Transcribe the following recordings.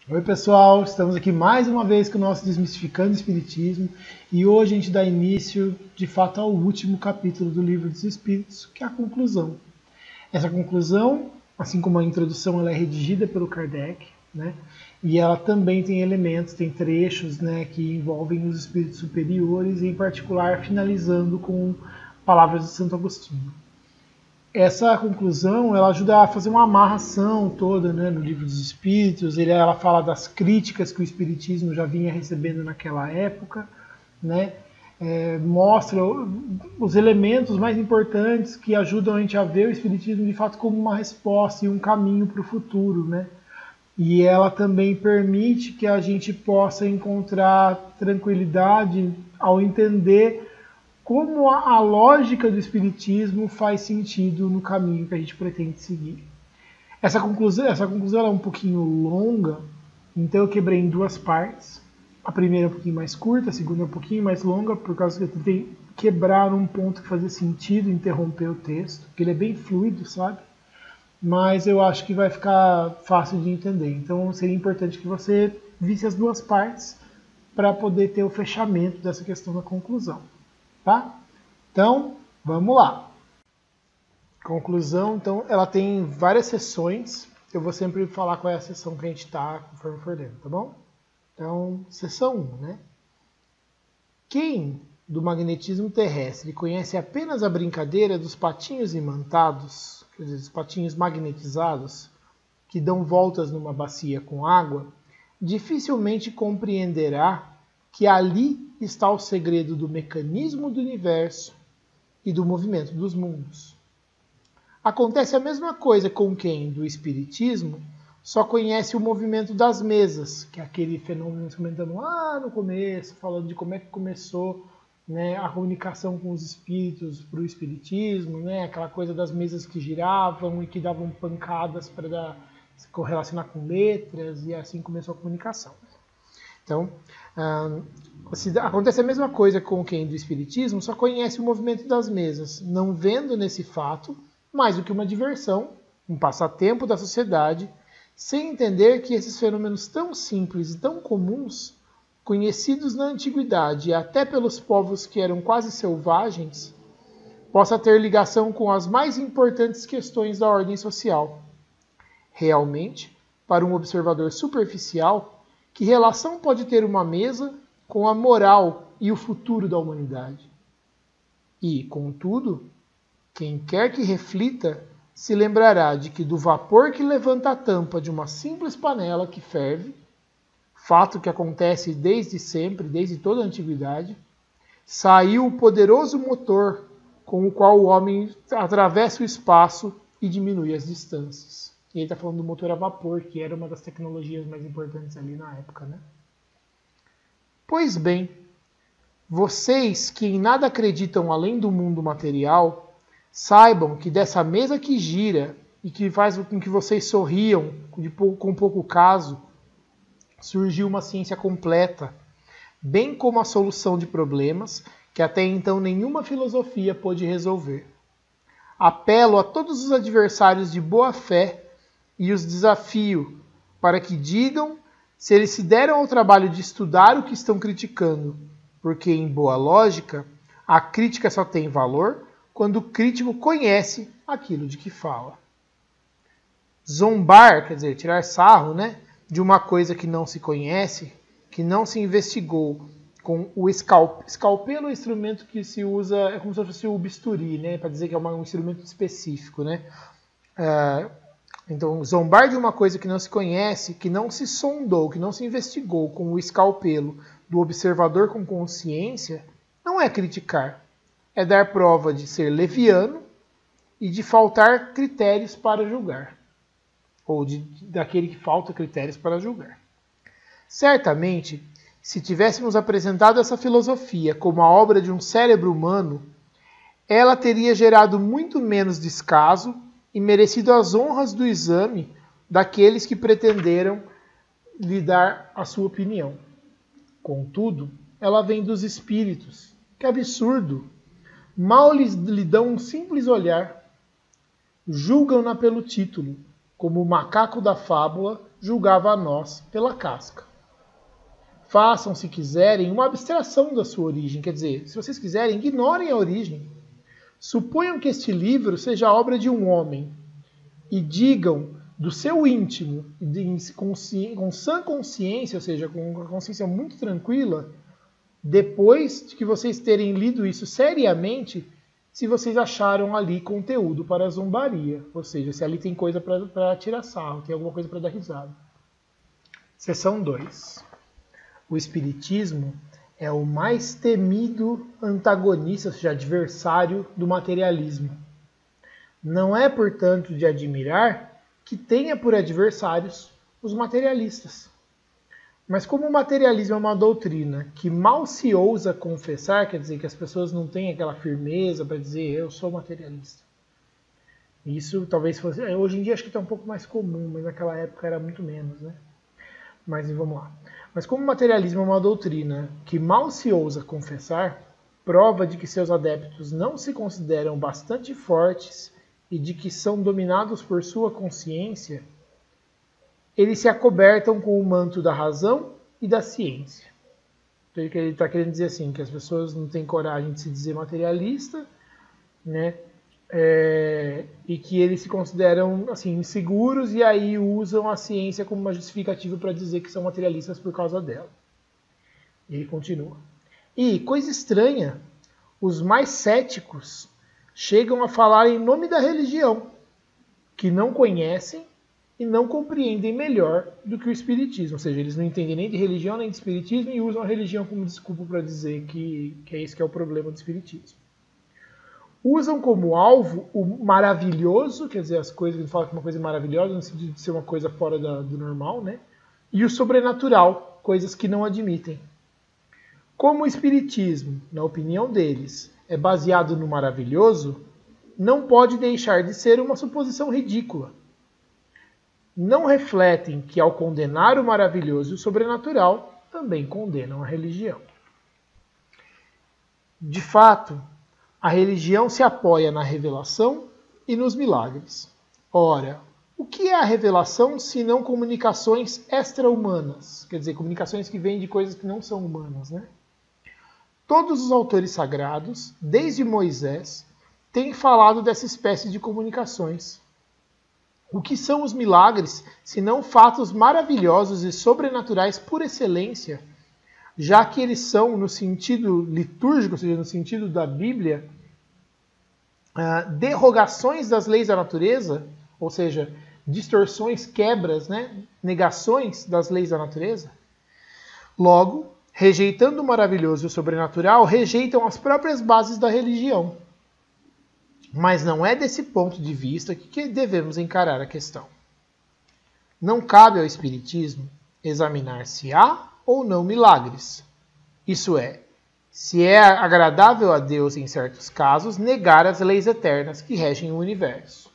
Oi pessoal, estamos aqui mais uma vez com o nosso Desmistificando o Espiritismo e hoje a gente dá início de fato ao último capítulo do Livro dos Espíritos, que é a conclusão. Essa conclusão, assim como a introdução, ela é redigida pelo Kardec, né? E ela também tem elementos, tem trechos, né, que envolvem os espíritos superiores e em particular finalizando com palavras de Santo Agostinho. Essa conclusão ela ajuda a fazer uma amarração toda, né, no Livro dos Espíritos. Ela fala das críticas que o Espiritismo já vinha recebendo naquela época, né, mostra os elementos mais importantes que ajudam a gente a ver o Espiritismo de fato como uma resposta e um caminho para o futuro, né? E ela também permite que a gente possa encontrar tranquilidade ao entender como a lógica do Espiritismo faz sentido no caminho que a gente pretende seguir. Essa conclusão é um pouquinho longa, então eu quebrei em duas partes. A primeira é um pouquinho mais curta, a segunda é um pouquinho mais longa, por causa que eu tentei quebrar um ponto que fazia sentido, interromper o texto, porque ele é bem fluido, sabe? Mas eu acho que vai ficar fácil de entender. Então seria importante que você visse as duas partes para poder ter o fechamento dessa questão da conclusão. Tá? Então, vamos lá. Conclusão, então, ela tem várias sessões. Eu vou sempre falar qual é a sessão que a gente está, conforme for dentro, tá bom? Então, sessão 1, né? Quem do magnetismo terrestre conhece apenas a brincadeira dos patinhos imantados, quer dizer, os patinhos magnetizados, que dão voltas numa bacia com água, dificilmente compreenderá que ali está o segredo do mecanismo do universo e do movimento dos mundos. Acontece a mesma coisa com quem, do Espiritismo, só conhece o movimento das mesas, que é aquele fenômeno que comentamos lá no começo, falando de como é que começou, né, a comunicação com os espíritos para o Espiritismo, né, aquela coisa das mesas que giravam e que davam pancadas para se correlacionar com letras, e assim começou a comunicação. Então, acontece a mesma coisa com quem do Espiritismo só conhece o movimento das mesas, não vendo nesse fato mais do que uma diversão, um passatempo da sociedade, sem entender que esses fenômenos tão simples e tão comuns, conhecidos na antiguidade e até pelos povos que eram quase selvagens, possa ter ligação com as mais importantes questões da ordem social. Realmente, para um observador superficial, que relação pode ter uma mesa com a moral e o futuro da humanidade? E, contudo, quem quer que reflita se lembrará de que do vapor que levanta a tampa de uma simples panela que ferve, fato que acontece desde sempre, desde toda a antiguidade, saiu o poderoso motor com o qual o homem atravessa o espaço e diminui as distâncias. E ele está falando do motor a vapor, que era uma das tecnologias mais importantes ali na época, né? Pois bem, vocês que em nada acreditam além do mundo material, saibam que dessa mesa que gira e que faz com que vocês sorriam com pouco caso, surgiu uma ciência completa, bem como a solução de problemas que até então nenhuma filosofia pôde resolver. Apelo a todos os adversários de boa fé e os desafio para que digam se eles se deram ao trabalho de estudar o que estão criticando, porque, em boa lógica, a crítica só tem valor quando o crítico conhece aquilo de que fala. Zombar, quer dizer, tirar sarro, né, de uma coisa que não se conhece, que não se investigou, com o escalpelo é um instrumento que se usa, é como se fosse o bisturi, né, para dizer que é um instrumento específico, né. Então, zombar de uma coisa que não se conhece, que não se sondou, que não se investigou com o escalpelo do observador com consciência, não é criticar. É dar prova de ser leviano e de faltar critérios para julgar. Ou daquele que falta critérios para julgar. Certamente, se tivéssemos apresentado essa filosofia como a obra de um cérebro humano, ela teria gerado muito menos descaso e merecido as honras do exame daqueles que pretenderam lhe dar a sua opinião. Contudo, ela vem dos espíritos. Que absurdo! Mal lhe dão um simples olhar, julgam-na pelo título, como o macaco da fábula julgava a nós pela casca. Façam, se quiserem, uma abstração da sua origem. Quer dizer, se vocês quiserem, ignorem a origem. Suponham que este livro seja a obra de um homem e digam do seu íntimo, com sã consciência, ou seja, com uma consciência muito tranquila, depois de que vocês terem lido isso seriamente, se vocês acharam ali conteúdo para zombaria, ou seja, se ali tem coisa para tirar sarro, tem alguma coisa para dar risada. Seção 2. O Espiritismo é o mais temido antagonista, ou seja, adversário do materialismo. Não é, portanto, de admirar que tenha por adversários os materialistas. Mas como o materialismo é uma doutrina que mal se ousa confessar, quer dizer que as pessoas não têm aquela firmeza para dizer eu sou materialista. Isso talvez fosse... Hoje em dia acho que está um pouco mais comum, mas naquela época era muito menos, né? Mas vamos lá. Mas como o materialismo é uma doutrina que mal se ousa confessar, prova de que seus adeptos não se consideram bastante fortes e de que são dominados por sua consciência, eles se acobertam com o manto da razão e da ciência. Então, ele está querendo dizer assim, que as pessoas não têm coragem de se dizer materialista, né? E que eles se consideram assim, inseguros e aí usam a ciência como uma justificativa para dizer que são materialistas por causa dela. Ele continua. E, coisa estranha, os mais céticos chegam a falar em nome da religião, que não conhecem e não compreendem melhor do que o Espiritismo. Ou seja, eles não entendem nem de religião nem de Espiritismo e usam a religião como desculpa para dizer que é isso que é o problema do Espiritismo. Usam como alvo o maravilhoso, quer dizer, as coisas que ele fala que uma coisa é maravilhosa, no sentido de ser uma coisa fora do normal, né? E o sobrenatural, coisas que não admitem. Como o Espiritismo, na opinião deles, é baseado no maravilhoso, não pode deixar de ser uma suposição ridícula. Não refletem que, ao condenar o maravilhoso e o sobrenatural, também condenam a religião. De fato, a religião se apoia na revelação e nos milagres. Ora, o que é a revelação se não comunicações extra-humanas? Quer dizer, comunicações que vêm de coisas que não são humanas, né? Todos os autores sagrados, desde Moisés, têm falado dessa espécie de comunicações. O que são os milagres, se não fatos maravilhosos e sobrenaturais por excelência, já que eles são, no sentido litúrgico, ou seja, no sentido da Bíblia, derrogações das leis da natureza, ou seja, distorções, quebras, né, negações das leis da natureza. Logo, rejeitando o maravilhoso e o sobrenatural, rejeitam as próprias bases da religião. Mas não é desse ponto de vista que devemos encarar a questão. Não cabe ao Espiritismo examinar se há ou não milagres. Isso é, se é agradável a Deus em certos casos, negar as leis eternas que regem o universo.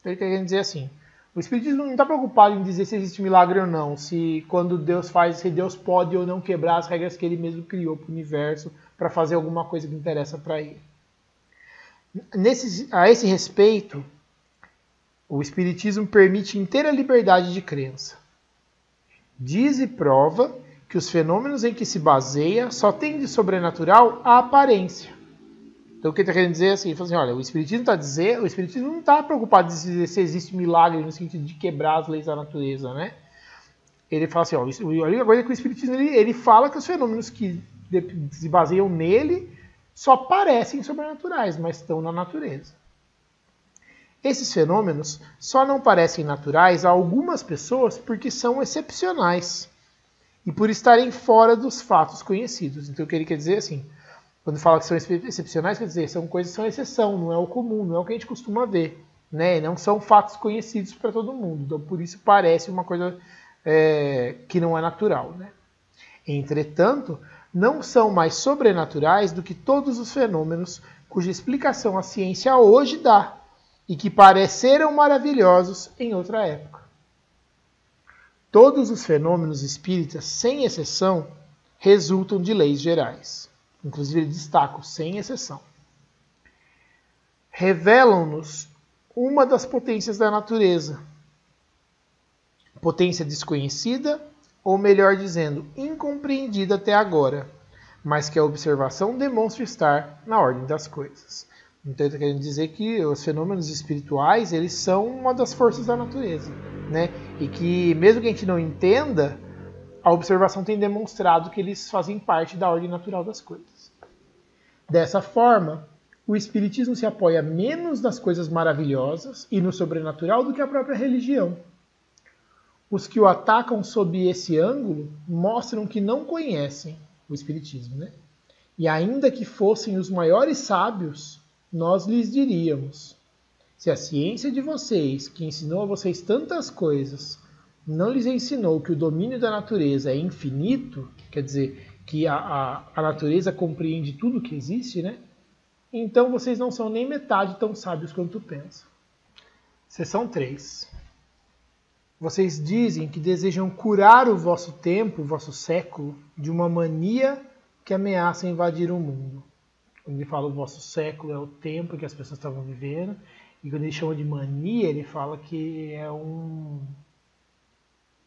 Então ele quer dizer assim, o Espiritismo não está preocupado em dizer se existe milagre ou não, se quando Deus faz, se Deus pode ou não quebrar as regras que ele mesmo criou para o universo para fazer alguma coisa que interessa para ele. A esse respeito, o Espiritismo permite inteira liberdade de crença. Diz e prova que os fenômenos em que se baseia só têm de sobrenatural a aparência. Então o que ele está querendo dizer é assim, ele fala assim, olha, o Espiritismo não está preocupado em dizer se existe milagre no sentido de quebrar as leis da natureza, né? Ele fala assim, olha a coisa que o Espiritismo ele fala que os fenômenos que se baseiam nele só parecem sobrenaturais, mas estão na natureza. Esses fenômenos só não parecem naturais a algumas pessoas porque são excepcionais e por estarem fora dos fatos conhecidos. Então o que ele quer dizer assim, quando fala que são excepcionais, quer dizer, são coisas que são exceção, não é o comum, não é o que a gente costuma ver, né? Não são fatos conhecidos para todo mundo, então por isso parece uma coisa que não é natural, né? Entretanto, não são mais sobrenaturais do que todos os fenômenos cuja explicação a ciência hoje dá e que pareceram maravilhosos em outra época. Todos os fenômenos espíritas, sem exceção, resultam de leis gerais. Inclusive, ele destaca, sem exceção. Revelam-nos uma das potências da natureza, potência desconhecida, ou melhor dizendo, incompreendida até agora, mas que a observação demonstra estar na ordem das coisas. Então, está querendo dizer que os fenômenos espirituais, eles são uma das forças da natureza, né? E que, mesmo que a gente não entenda, a observação tem demonstrado que eles fazem parte da ordem natural das coisas. Dessa forma, o espiritismo se apoia menos nas coisas maravilhosas e no sobrenatural do que a própria religião. Os que o atacam sob esse ângulo mostram que não conhecem o espiritismo, né? E ainda que fossem os maiores sábios, nós lhes diríamos: se a ciência de vocês, que ensinou a vocês tantas coisas, não lhes ensinou que o domínio da natureza é infinito, quer dizer, que a natureza compreende tudo que existe, né? Então vocês não são nem metade tão sábios quanto pensam. Seção 3. Vocês dizem que desejam curar o vosso tempo, o vosso século, de uma mania que ameaça invadir o mundo. Quando ele fala o vosso século, é o tempo que as pessoas estavam vivendo. E quando ele chama de mania, ele fala que é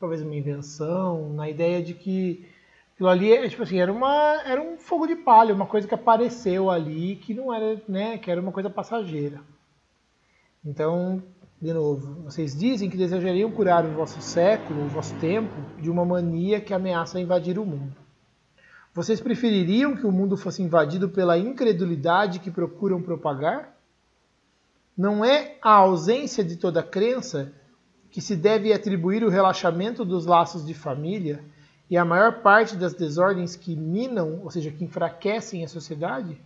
talvez uma invenção, na ideia de que aquilo ali tipo assim, era um fogo de palha, uma coisa que apareceu ali, que não era, né, que era uma coisa passageira. Então, de novo, vocês dizem que desejariam curar o vosso século, o vosso tempo, de uma mania que ameaça invadir o mundo. Vocês prefeririam que o mundo fosse invadido pela incredulidade que procuram propagar? Não é a ausência de toda crença que se deve atribuir o relaxamento dos laços de família e a maior parte das desordens que minam, ou seja, que enfraquecem a sociedade?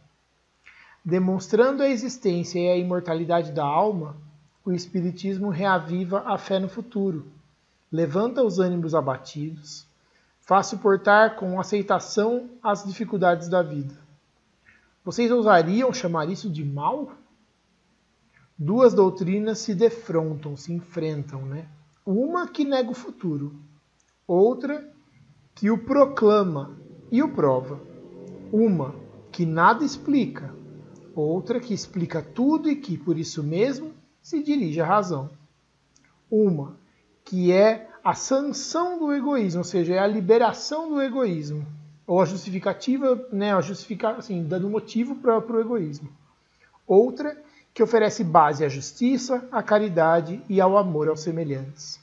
Demonstrando a existência e a imortalidade da alma, o Espiritismo reaviva a fé no futuro, levanta os ânimos abatidos, faz suportar com aceitação as dificuldades da vida. Vocês ousariam chamar isso de mal? Duas doutrinas se defrontam, se enfrentam, né? Uma que nega o futuro, outra que o proclama e o prova. Uma que nada explica, outra que explica tudo e que, por isso mesmo, se dirige à razão. Uma que é a sanção do egoísmo, ou seja, é a liberação do egoísmo, ou a justificativa, né, assim, dando motivo para o egoísmo. Outra que oferece base à justiça, à caridade e ao amor aos semelhantes.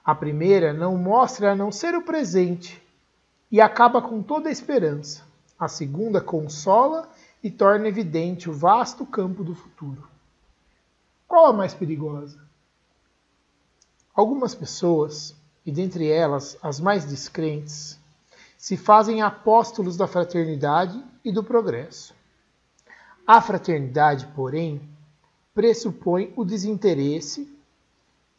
A primeira não mostra a não ser o presente e acaba com toda a esperança. A segunda consola e torna evidente o vasto campo do futuro. Qual a mais perigosa? Algumas pessoas, e dentre elas as mais descrentes, se fazem apóstolos da fraternidade e do progresso. A fraternidade, porém, pressupõe o desinteresse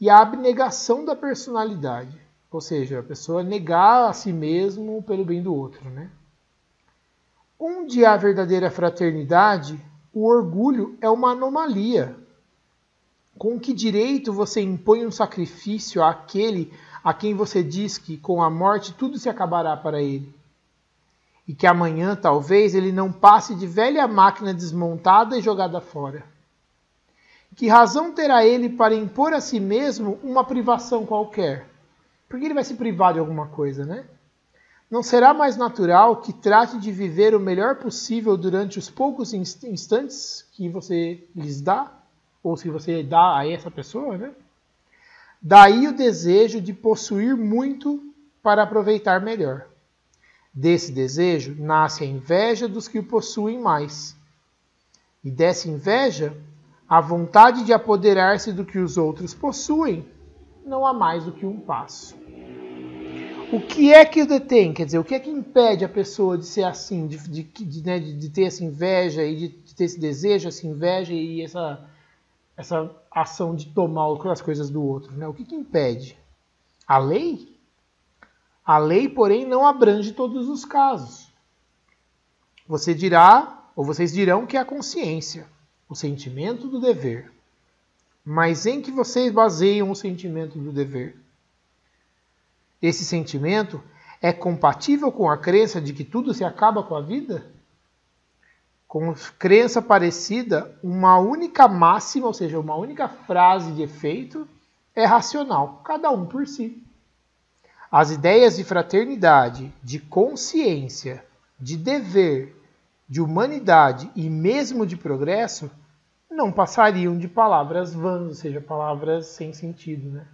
e a abnegação da personalidade, ou seja, a pessoa negar a si mesmo pelo bem do outro, né? Onde há verdadeira fraternidade, o orgulho é uma anomalia. Com que direito você impõe um sacrifício àquele a quem você diz que, com a morte, tudo se acabará para ele? E que amanhã, talvez, ele não passe de velha máquina desmontada e jogada fora. Que razão terá ele para impor a si mesmo uma privação qualquer? Porque ele vai se privar de alguma coisa, né? Não será mais natural que trate de viver o melhor possível durante os poucos instantes que você lhes dá? Ou se você dá a essa pessoa, né? Daí o desejo de possuir muito para aproveitar melhor. Desse desejo nasce a inveja dos que o possuem mais. E dessa inveja, a vontade de apoderar-se do que os outros possuem, não há mais do que um passo. O que é que o detém? Quer dizer, o que é que impede a pessoa de ser assim, de ter essa inveja e de ter esse desejo, essa inveja e essa ação de tomar as coisas do outro, né? O que impede? A lei? A lei, porém, não abrange todos os casos. Você dirá, ou vocês dirão que é a consciência, o sentimento do dever. Mas em que vocês baseiam o sentimento do dever? Esse sentimento é compatível com a crença de que tudo se acaba com a vida? Com crença parecida, uma única máxima, ou seja, uma única frase de efeito, é racional, cada um por si. As ideias de fraternidade, de consciência, de dever, de humanidade e mesmo de progresso não passariam de palavras vãs, ou seja, palavras sem sentido, né?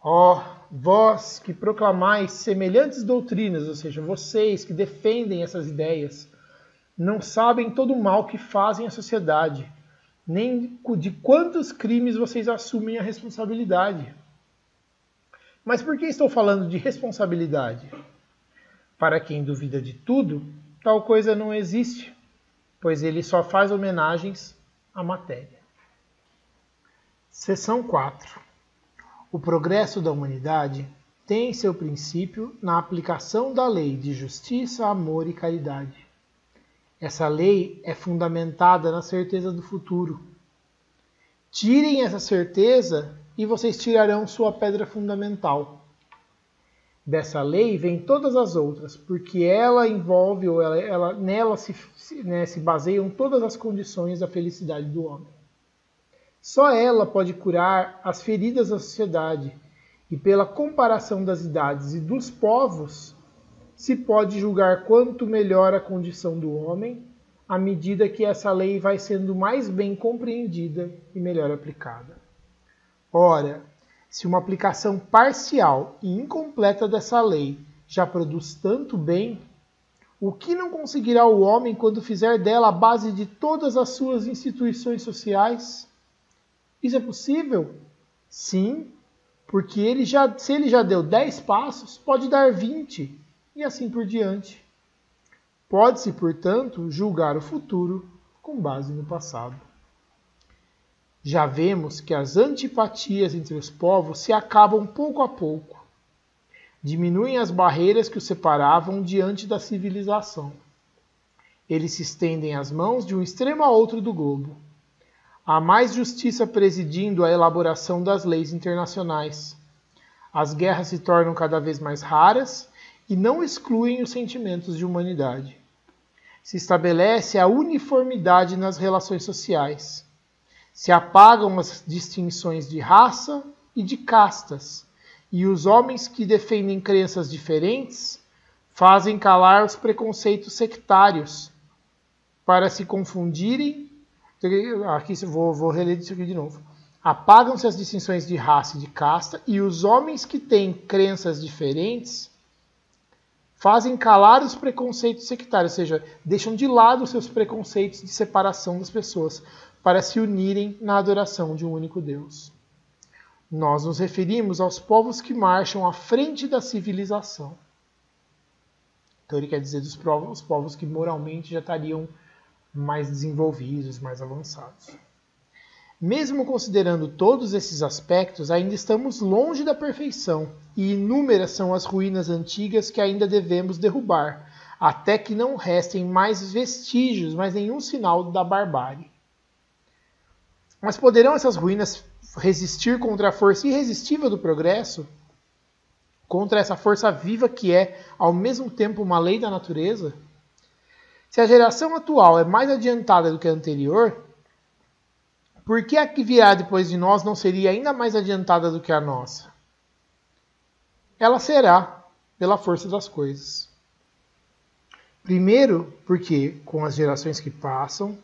Ó, vós que proclamais semelhantes doutrinas, ou seja, vocês que defendem essas ideias, não sabem todo o mal que fazem à sociedade, nem de quantos crimes vocês assumem a responsabilidade. Mas por que estou falando de responsabilidade? Para quem duvida de tudo, tal coisa não existe, pois ele só faz homenagens à matéria. Seção 4. O progresso da humanidade tem seu princípio na aplicação da lei de justiça, amor e caridade. Essa lei é fundamentada na certeza do futuro. Tirem essa certeza e vocês tirarão sua pedra fundamental. Dessa lei vêm todas as outras, porque ela envolve, ou nela se baseiam todas as condições da felicidade do homem. Só ela pode curar as feridas da sociedade, e pela comparação das idades e dos povos, se pode julgar quanto melhor a condição do homem, à medida que essa lei vai sendo mais bem compreendida e melhor aplicada. Ora, se uma aplicação parcial e incompleta dessa lei já produz tanto bem, o que não conseguirá o homem quando fizer dela a base de todas as suas instituições sociais? Isso é possível? Sim, porque se ele já deu 10 passos, pode dar 20, e assim por diante. Pode-se, portanto, julgar o futuro com base no passado. Já vemos que as antipatias entre os povos se acabam pouco a pouco. Diminuem as barreiras que os separavam diante da civilização. Eles se estendem as mãos de um extremo a outro do globo. Há mais justiça presidindo a elaboração das leis internacionais. As guerras se tornam cada vez mais raras e não excluem os sentimentos de humanidade. Se estabelece a uniformidade nas relações sociais. Se apagam as distinções de raça e de castas, e os homens que defendem crenças diferentes fazem calar os preconceitos sectários para se confundirem. Aqui vou reler isso aqui de novo. Apagam-se as distinções de raça e de casta, e os homens que têm crenças diferentes fazem calar os preconceitos sectários, ou seja, deixam de lado os seus preconceitos de separação das pessoas para se unirem na adoração de um único Deus. Nós nos referimos aos povos que marcham à frente da civilização. Então ele quer dizer os povos que moralmente já estariam mais desenvolvidos, mais avançados. Mesmo considerando todos esses aspectos, ainda estamos longe da perfeição, e inúmeras são as ruínas antigas que ainda devemos derrubar, até que não restem mais vestígios, mais nenhum sinal da barbárie. Mas poderão essas ruínas resistir contra a força irresistível do progresso? Contra essa força viva que é, ao mesmo tempo, uma lei da natureza? Se a geração atual é mais adiantada do que a anterior, por que a que virá depois de nós não seria ainda mais adiantada do que a nossa? Ela será pela força das coisas. Primeiro, porque, com as gerações que passam,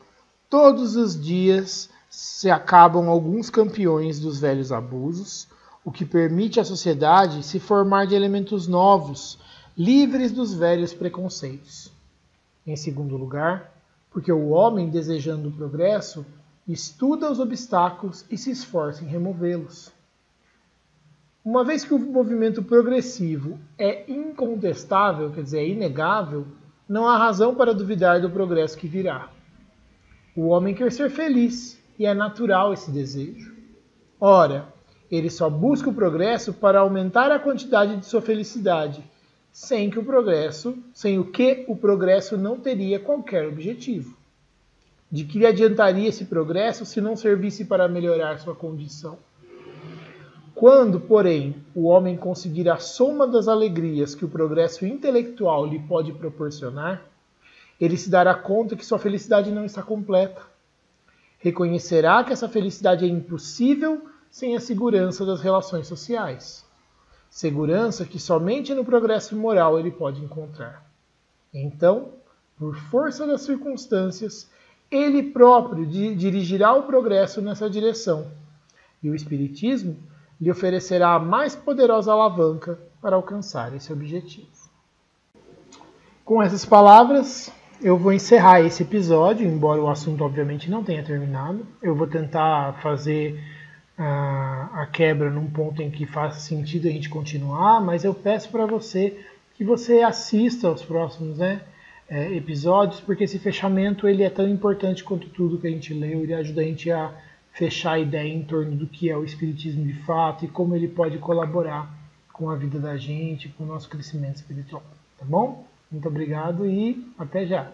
todos os dias se acabam alguns campeões dos velhos abusos, o que permite à sociedade se formar de elementos novos, livres dos velhos preconceitos. Em segundo lugar, porque o homem, desejando o progresso, estuda os obstáculos e se esforça em removê-los. Uma vez que o movimento progressivo é incontestável, quer dizer, é inegável, não há razão para duvidar do progresso que virá. O homem quer ser feliz, e é natural esse desejo. Ora, ele só busca o progresso para aumentar a quantidade de sua felicidade, sem o que o progresso não teria qualquer objetivo. De que lhe adiantaria esse progresso se não servisse para melhorar sua condição? Quando, porém, o homem conseguir a soma das alegrias que o progresso intelectual lhe pode proporcionar, ele se dará conta que sua felicidade não está completa. Reconhecerá que essa felicidade é impossível sem a segurança das relações sociais. Segurança que somente no progresso moral ele pode encontrar. Então, por força das circunstâncias, ele próprio dirigirá o progresso nessa direção. E o Espiritismo lhe oferecerá a mais poderosa alavanca para alcançar esse objetivo. Com essas palavras, eu vou encerrar esse episódio, embora o assunto obviamente não tenha terminado. Eu vou tentar fazer a quebra num ponto em que faça sentido a gente continuar, mas eu peço para você que você assista aos próximos episódios, porque esse fechamento ele é tão importante quanto tudo que a gente leu, ele ajuda a gente a fechar a ideia em torno do que é o Espiritismo de fato e como ele pode colaborar com a vida da gente, com o nosso crescimento espiritual. Tá bom? Muito obrigado e até já!